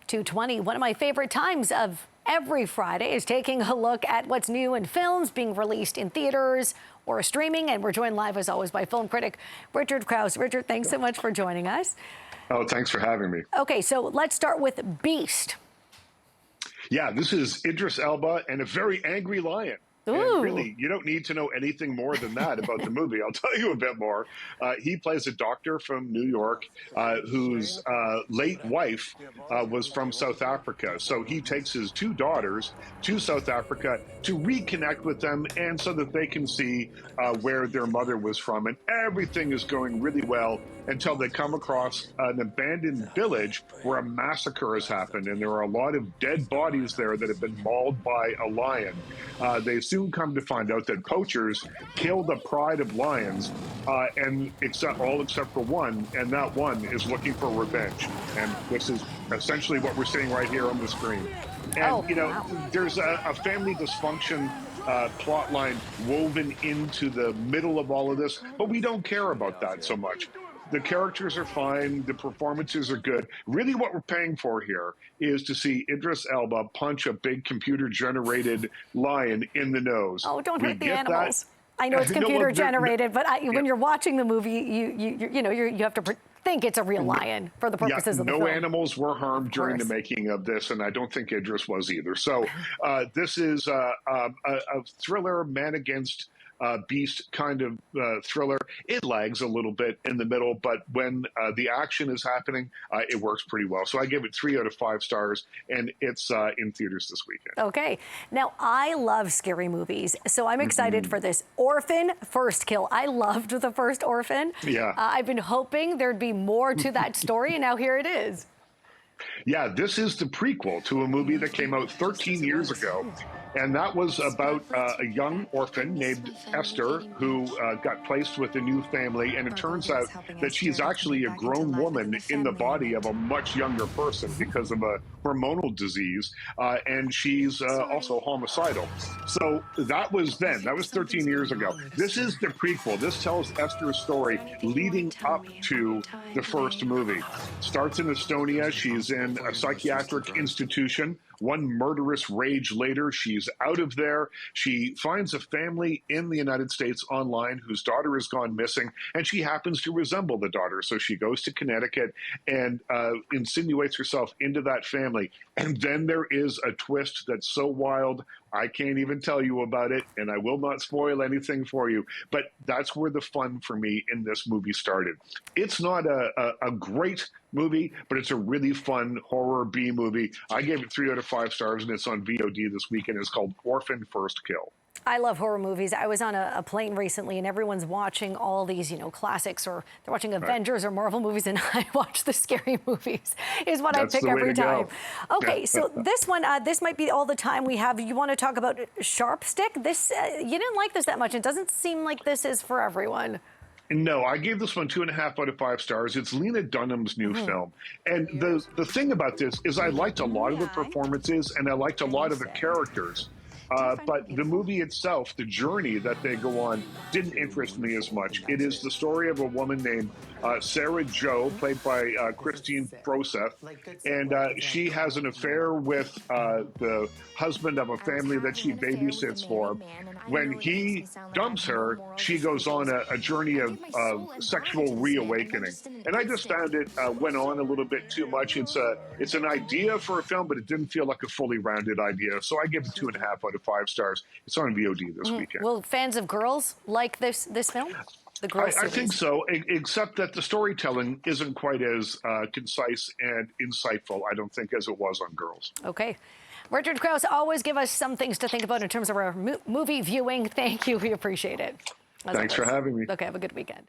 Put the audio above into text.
2:20. One of my favorite times of every Friday is taking a look at what's new in films being released in theaters or streaming. And we're joined live, as always, by film critic Richard Crouse. Richard, thanks so much for joining us. Oh, thanks for having me. Okay, so let's start with Beast. Yeah, this is Idris Elba and a very angry lion. Ooh. And really, you don't need to know anything more than that about the movie. I'll tell you a bit more. He plays a doctor from New York whose late wife was from South Africa. So he takes his two daughters to South Africa to reconnect with them and so that they can see where their mother was from. And everything is going really well until they come across an abandoned village where a massacre has happened. And there are a lot of dead bodies there that have been mauled by a lion. They soon come to find out that poachers killed the pride of lions, and except for one, and that one is looking for revenge. And this is essentially what we're seeing right here on the screen. And, there's a family dysfunction plot line woven into the middle of all of this, but we don't care about that so much. The characters are fine. The performances are good. Really what we're paying for here is to see Idris Elba punch a big computer-generated lion in the nose. Oh, don't hurt the animals. I know it's computer-generated, but when you're watching the movie, you have to think it's a real lion for the purposes of the film. No animals were harmed during the making of this, and I don't think Idris was either. So this is a thriller, man against Beast kind of thriller. It lags a little bit in the middle, but when the action is happening, it works pretty well. So I give it 3 out of 5 stars, and it's in theaters this weekend. Okay. Now, I love scary movies, so I'm excited for this. Orphan, First Kill. I loved the first Orphan. Yeah. I've been hoping there'd be more to that story, and now here it is. Yeah, this is the prequel to a movie that came out 13 years ago. And that was about a young orphan named Esther who got placed with a new family. And it turns out that she's actually a grown woman in the body of a much younger person because of a hormonal disease. And she's also homicidal. So that was then. That was 13 years ago. This is the prequel. This tells Esther's story leading up to the first movie. Starts in Estonia. She's in a psychiatric institution. One murderous rage later, she's out of there. She finds a family in the United States online whose daughter has gone missing, and she happens to resemble the daughter. So she goes to Connecticut and insinuates herself into that family. And then there is a twist that's so wild, I can't even tell you about it, and I will not spoil anything for you. But that's where the fun for me in this movie started. It's not a great movie, but it's a really fun horror B movie. I gave it 3 out of 5 stars, and it's on VOD this weekend. It's called Orphan First Kill. I love horror movies. I was on a plane recently, and everyone's watching all these, classics, or they're watching Avengers or Marvel movies, and I watch the scary movies. Is what I pick every time. Okay, so this one, this might be all the time we have. You want to talk about Sharp Stick? This you didn't like this that much. It doesn't seem like this is for everyone. No, I gave this one 2.5 out of 5 stars. It's Lena Dunham's new film. And the thing about this is I liked a lot of the performances and I liked a lot of the characters. But the movie itself, the journey that they go on, didn't interest me as much. It is the story of a woman named Sarah Jo, played by Christine Froseth, and she has an affair with the husband of a family that she babysits for. When he dumps her, she goes on a journey of sexual reawakening. And I just found it went on a little bit too much. It's an idea for a film, but it didn't feel like a fully rounded idea. So I give it 2.5 out of 5 stars. It's on VOD this weekend. Will fans of Girls like this film? The Girls I think so, except that the storytelling isn't quite as concise and insightful, I don't think, as it was on Girls. Okay. Richard Crouse, always give us some things to think about in terms of our movie viewing. Thank you. We appreciate it. Thanks for having me. Okay, have a good weekend.